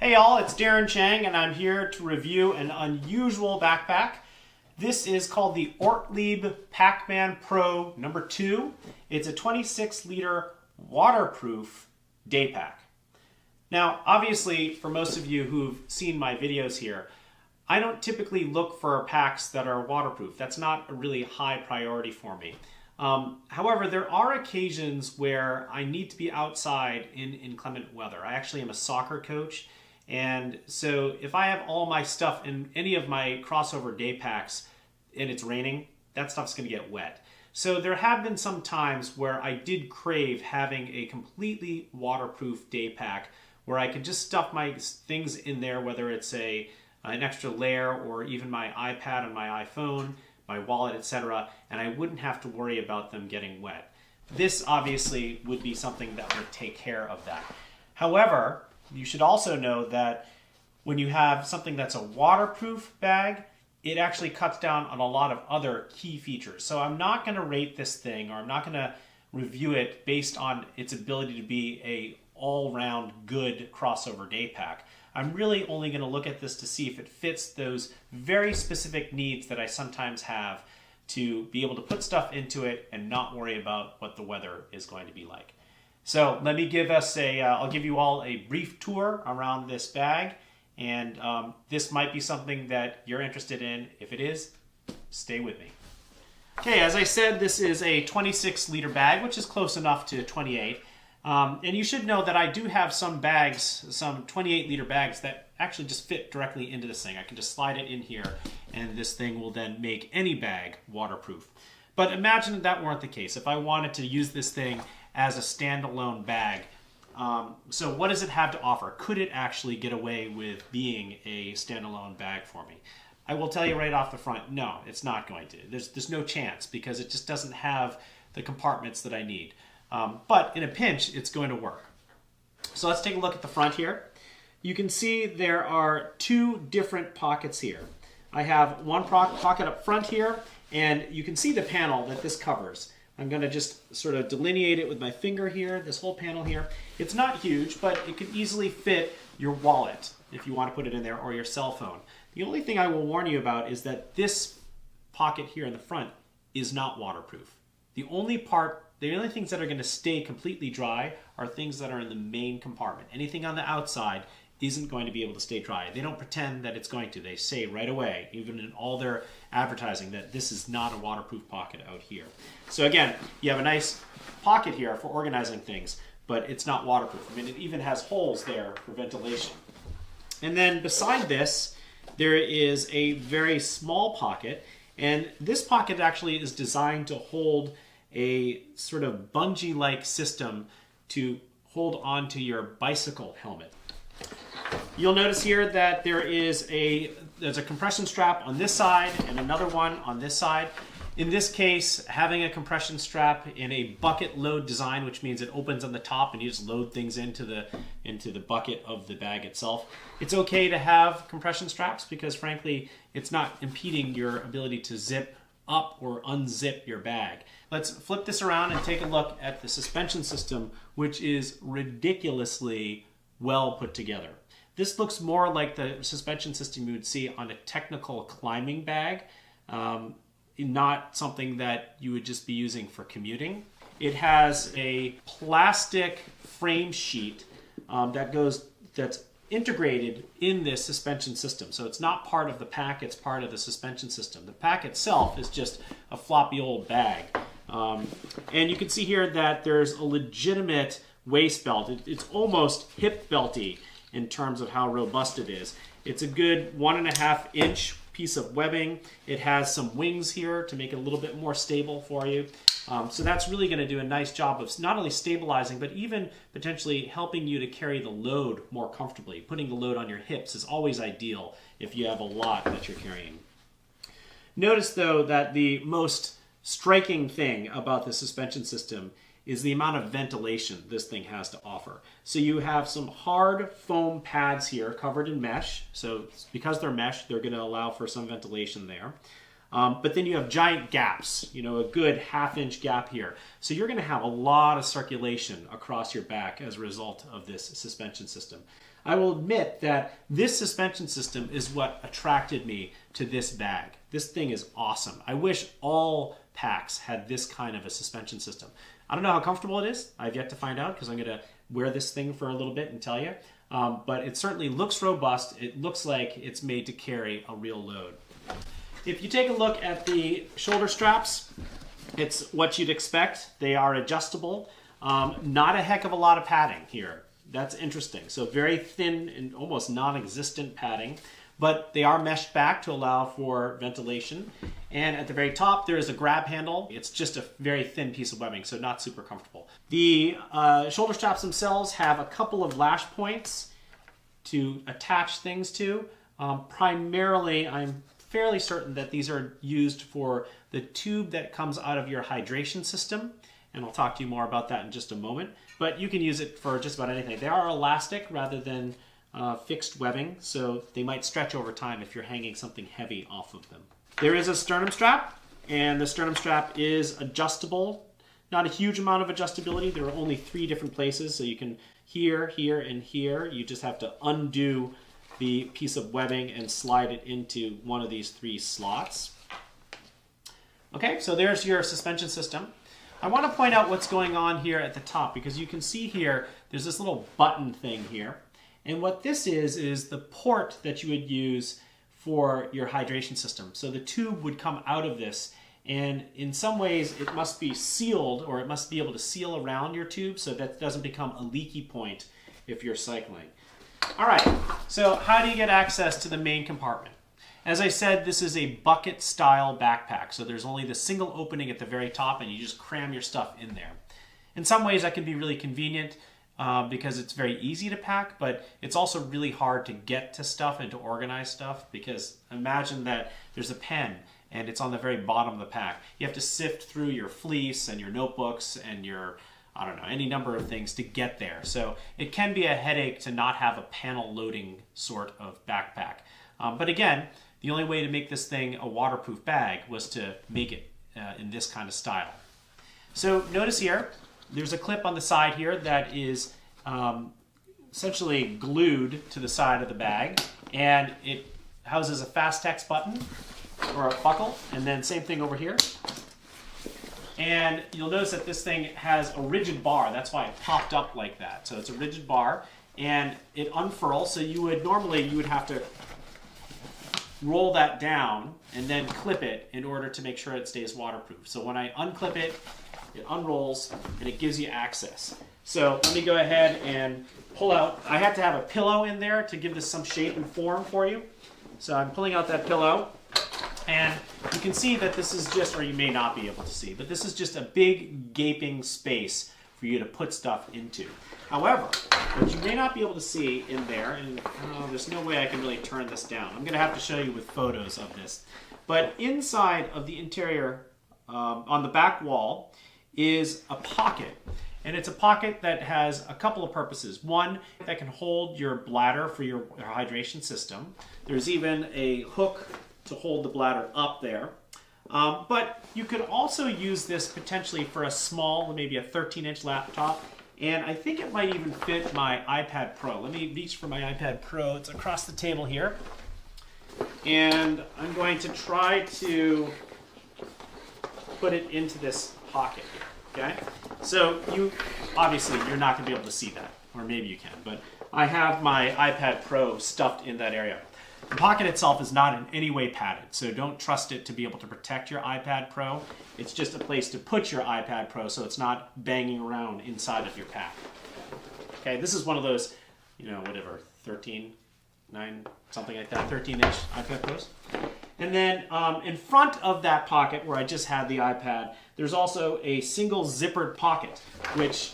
Hey all, it's Darren Chang and I'm here to review an unusual backpack. This is called the Ortleib Packman Pro number 2. It's a 26-liter waterproof day pack. Now, obviously, for most of you who've seen my videos here, I don't typically look for packs that are waterproof. That's not a really high priority for me. However, there are occasions where I need to be outside in inclement weather. I actually am a soccer coach, and so if I have all my stuff in any of my crossover day packs and it's raining, that stuff's going to get wet. So there have been some times where I did crave having a completely waterproof day pack where I could just stuff my things in there, whether it's an extra layer or even my iPad and my iPhone, my wallet, etc., and I wouldn't have to worry about them getting wet. This obviously would be something that would take care of that. However, you should also know that when you have something that's a waterproof bag, it actually cuts down on a lot of other key features. So I'm not going to rate this thing, or I'm not going to review it based on its ability to be a all-round good crossover day pack. I'm really only going to look at this to see if it fits those very specific needs that I sometimes have to be able to put stuff into it and not worry about what the weather is going to be like. So let me give us I'll give you all a brief tour around this bag, and this might be something that you're interested in. If it is, stay with me. Okay, as I said, this is a 26-liter bag, which is close enough to 28. And you should know that I do have some bags, some 28-liter bags that actually just fit directly into this thing. I can just slide it in here, and this thing will then make any bag waterproof. But imagine that weren't the case. If I wanted to use this thing as a standalone bag, so what does it have to offer? Could it actually get away with being a standalone bag for me? I will tell you right off the front, no, it's not going to. There's no chance, because it just doesn't have the compartments that I need. But in a pinch, it's going to work. So let's take a look at the front here. You can see there are two different pockets here. I have one pocket up front here, and you can see the panel that this covers. I'm going to just sort of delineate it with my finger here, this whole panel here. It's not huge, but it could easily fit your wallet if you want to put it in there, or your cell phone. The only thing I will warn you about is that this pocket here in the front is not waterproof. The only things that are going to stay completely dry are things that are in the main compartment. Anything on the outside isn't going to be able to stay dry. They don't pretend that it's going to. They say right away, even in all their advertising, that this is not a waterproof pocket out here. So again, you have a nice pocket here for organizing things, but it's not waterproof. I mean, it even has holes there for ventilation. And then beside this, there is a very small pocket, and this pocket actually is designed to hold a sort of bungee-like system to hold onto your bicycle helmet. You'll notice here that there's a compression strap on this side and another one on this side. In this case, having a compression strap in a bucket load design, which means it opens on the top and you just load things into the bucket of the bag itself. It's okay to have compression straps because, frankly, it's not impeding your ability to zip up or unzip your bag. Let's flip this around and take a look at the suspension system, which is ridiculously well put together. This looks more like the suspension system you would see on a technical climbing bag, not something that you would just be using for commuting. It has a plastic frame sheet that's integrated in this suspension system. So it's not part of the pack, it's part of the suspension system. The pack itself is just a floppy old bag. And you can see here that there's a legitimate waist belt. It's almost hip belty in terms of how robust it is. It's a good 1.5 inch piece of webbing. It has some wings here to make it a little bit more stable for you. So that's really going to do a nice job of not only stabilizing, but even potentially helping you to carry the load more comfortably. Putting the load on your hips is always ideal if you have a lot that you're carrying. Notice, though, that the most striking thing about the suspension system is the amount of ventilation this thing has to offer. So you have some hard foam pads here covered in mesh. So because they're mesh, they're going to allow for some ventilation there. But then you have giant gaps, you know, a good half-inch gap here. So you're going to have a lot of circulation across your back as a result of this suspension system. I will admit that this suspension system is what attracted me to this bag. This thing is awesome. I wish all packs had this kind of a suspension system. I don't know how comfortable it is. I've yet to find out because I'm going to wear this thing for a little bit and tell you. But it certainly looks robust. It looks like it's made to carry a real load. If you take a look at the shoulder straps, it's what you'd expect. They are adjustable. Not a heck of a lot of padding here. That's interesting. So very thin and almost non-existent padding, but they are meshed back to allow for ventilation. And at the very top, there is a grab handle. It's just a very thin piece of webbing, so not super comfortable. The shoulder straps themselves have a couple of lash points to attach things to. Primarily, I'm fairly certain that these are used for the tube that comes out of your hydration system. And I'll talk to you more about that in just a moment. But you can use it for just about anything. They are elastic rather than fixed webbing, so they might stretch over time if you're hanging something heavy off of them. There is a sternum strap, and the sternum strap is adjustable. Not a huge amount of adjustability. There are only 3 different places, so you can here, here, and here. You just have to undo the piece of webbing and slide it into one of these 3 slots. Okay, so there's your suspension system. I want to point out what's going on here at the top, because you can see here there's this little button thing here. And what this is the port that you would use for your hydration system. So the tube would come out of this, and in some ways it must be sealed, or it must be able to seal around your tube so that it doesn't become a leaky point if you're cycling. All right, so how do you get access to the main compartment? As I said, this is a bucket style backpack, so there's only the single opening at the very top and you just cram your stuff in there. In some ways that can be really convenient because it's very easy to pack, but it's also really hard to get to stuff and to organize stuff, because imagine that there's a pen and it's on the very bottom of the pack. You have to sift through your fleece and your notebooks and your, I don't know, any number of things to get there. So it can be a headache to not have a panel loading sort of backpack. But again, the only way to make this thing a waterproof bag was to make it in this kind of style. So notice here, there's a clip on the side here that is essentially glued to the side of the bag, and it houses a Fastex button or a buckle, and then same thing over here. And you'll notice that this thing has a rigid bar. That's why it popped up like that. So it's a rigid bar, and it unfurls. So you would have to roll that down and then clip it in order to make sure it stays waterproof. So when I unclip it, it unrolls and it gives you access. So let me go ahead and pull out. I had to have a pillow in there to give this some shape and form for you. So I'm pulling out that pillow, and you can see that this is just, or you may not be able to see, but this is just a big gaping space for you to put stuff into. However, what you may not be able to see in there, and there's no way I can really turn this down. I'm going to have to show you with photos of this. But inside of the interior, on the back wall, is a pocket. And it's a pocket that has a couple of purposes. One, that can hold your bladder for your hydration system. There's even a hook to hold the bladder up there. But you could also use this potentially for a small, maybe a 13-inch laptop. And I think it might even fit my iPad Pro. Let me reach for my iPad Pro. It's across the table here. And I'm going to try to put it into this pocket here, okay? So obviously you're not going to be able to see that, or maybe you can, but I have my iPad Pro stuffed in that area. The pocket itself is not in any way padded, so don't trust it to be able to protect your iPad Pro. It's just a place to put your iPad Pro so it's not banging around inside of your pack. Okay, this is one of those, whatever, 9, something like that, 13-inch iPad Pros. And then in front of that pocket where I just had the iPad, there's also a single zippered pocket, which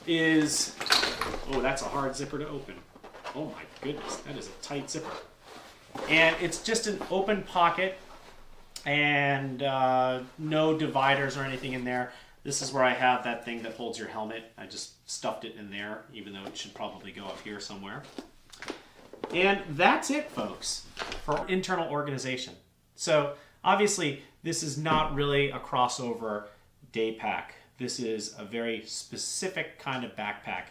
is, oh, that's a hard zipper to open. Oh my goodness, that is a tight zipper. And it's just an open pocket and no dividers or anything in there. This is where I have that thing that holds your helmet. I just stuffed it in there, even though it should probably go up here somewhere. And that's it, folks, for internal organization. So obviously this is not really a crossover day pack. This is a very specific kind of backpack.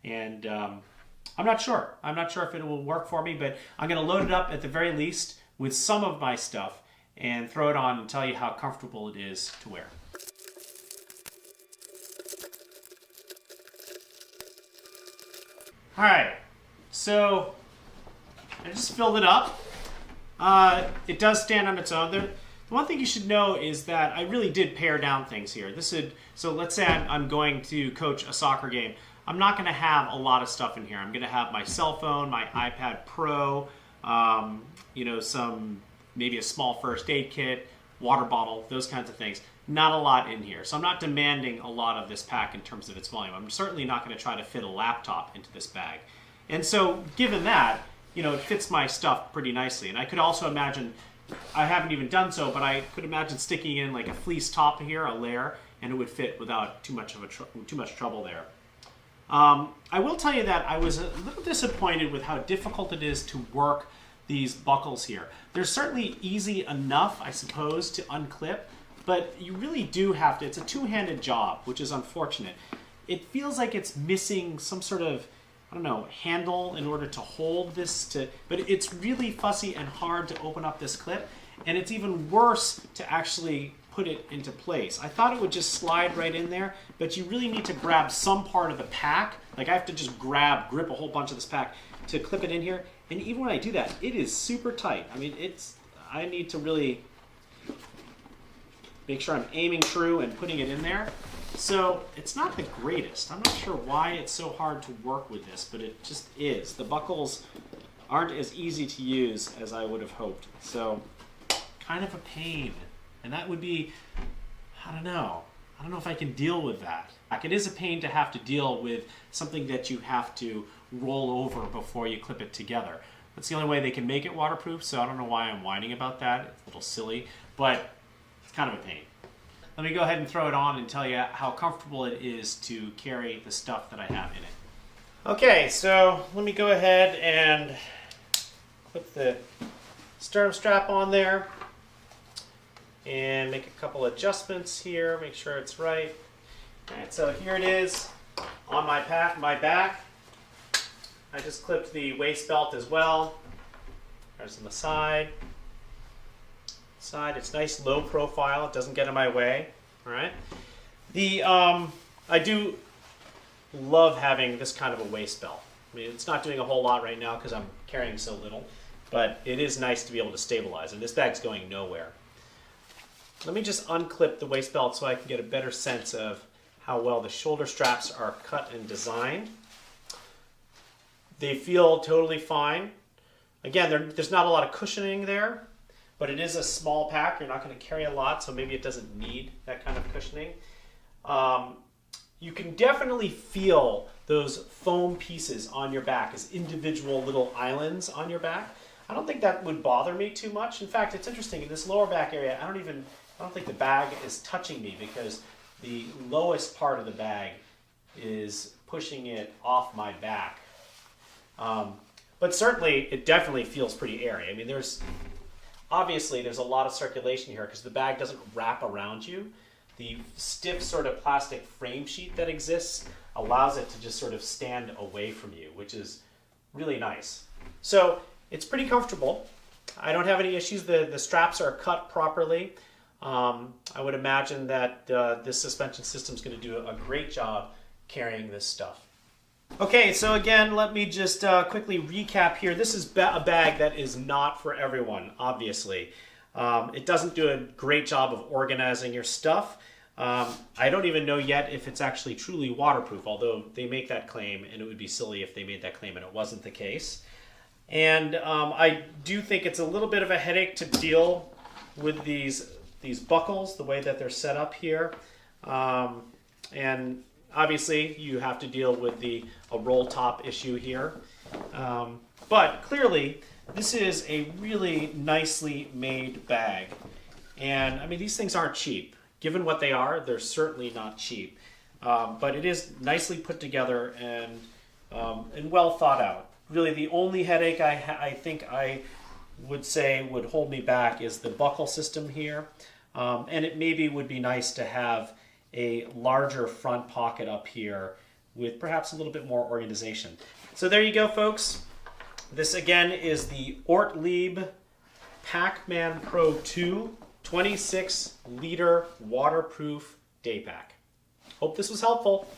And I'm not sure. I'm not sure if it will work for me, but I'm going to load it up at the very least with some of my stuff and throw it on and tell you how comfortable it is to wear. All right, so I just filled it up. It does stand on its own. The one thing you should know is that I really did pare down things here. So let's say I'm going to coach a soccer game. I'm not going to have a lot of stuff in here. I'm going to have my cell phone, my iPad Pro, maybe a small first aid kit, water bottle, those kinds of things. Not a lot in here. So I'm not demanding a lot of this pack in terms of its volume. I'm certainly not going to try to fit a laptop into this bag. And so given that, it fits my stuff pretty nicely. And I could also imagine, I haven't even done so, but I could imagine sticking in like a fleece top here, a layer, and it would fit without too much trouble there. I will tell you that I was a little disappointed with how difficult it is to work these buckles here. They're certainly easy enough, I suppose, to unclip, but you really do have to. It's a two-handed job, which is unfortunate. It feels like it's missing some sort of, handle in order to hold this, but it's really fussy and hard to open up this clip, and it's even worse to actually put it into place. I thought it would just slide right in there, but you really need to grab some part of the pack. Like I have to just grip a whole bunch of this pack to clip it in here. And even when I do that, it is super tight. I mean, I need to really make sure I'm aiming true and putting it in there. So it's not the greatest. I'm not sure why it's so hard to work with this, but it just is. The buckles aren't as easy to use as I would have hoped. So kind of a pain. And that would be, I don't know if I can deal with that. It is a pain to have to deal with something that you have to roll over before you clip it together. That's the only way they can make it waterproof, so I don't know why I'm whining about that. It's a little silly, but it's kind of a pain. Let me go ahead and throw it on and tell you how comfortable it is to carry the stuff that I have in it. Okay, so let me go ahead and clip the sternum strap on there and make a couple adjustments here, make sure it's right. All right, so here it is on my back. I just clipped the waist belt as well. There's on the side. It's nice low profile. It doesn't get in my way. All right. I do love having this kind of a waist belt. I mean, it's not doing a whole lot right now because I'm carrying so little, but it is nice to be able to stabilize. And this bag's going nowhere. Let me just unclip the waist belt so I can get a better sense of how well the shoulder straps are cut and designed. They feel totally fine. Again, there's not a lot of cushioning there, but it is a small pack. You're not going to carry a lot, so maybe it doesn't need that kind of cushioning. You can definitely feel those foam pieces on your back as individual little islands on your back. I don't think that would bother me too much. In fact, it's interesting, in this lower back area, I don't think the bag is touching me because the lowest part of the bag is pushing it off my back. But certainly, it definitely feels pretty airy. I mean, obviously there's a lot of circulation here because the bag doesn't wrap around you. The stiff sort of plastic frame sheet that exists allows it to just sort of stand away from you, which is really nice. So it's pretty comfortable. I don't have any issues. The straps are cut properly. I would imagine that this suspension system is going to do a great job carrying this stuff. Okay, so again, let me just quickly recap here. This is a bag that is not for everyone, obviously. It doesn't do a great job of organizing your stuff. I don't even know yet if it's actually truly waterproof, although they make that claim, and it would be silly if they made that claim and it wasn't the case. And I do think it's a little bit of a headache to deal with these buckles, the way that they're set up here. And obviously, you have to deal with a roll top issue here. But clearly, this is a really nicely made bag. And I mean, these things aren't cheap. Given what they are, they're certainly not cheap. But it is nicely put together and well thought out. Really, the only headache I think I would say would hold me back is the buckle system here. And it maybe would be nice to have a larger front pocket up here with perhaps a little bit more organization. So there you go, folks. This again is the Ortleib Packman Pro 2 26-liter waterproof day pack. Hope this was helpful.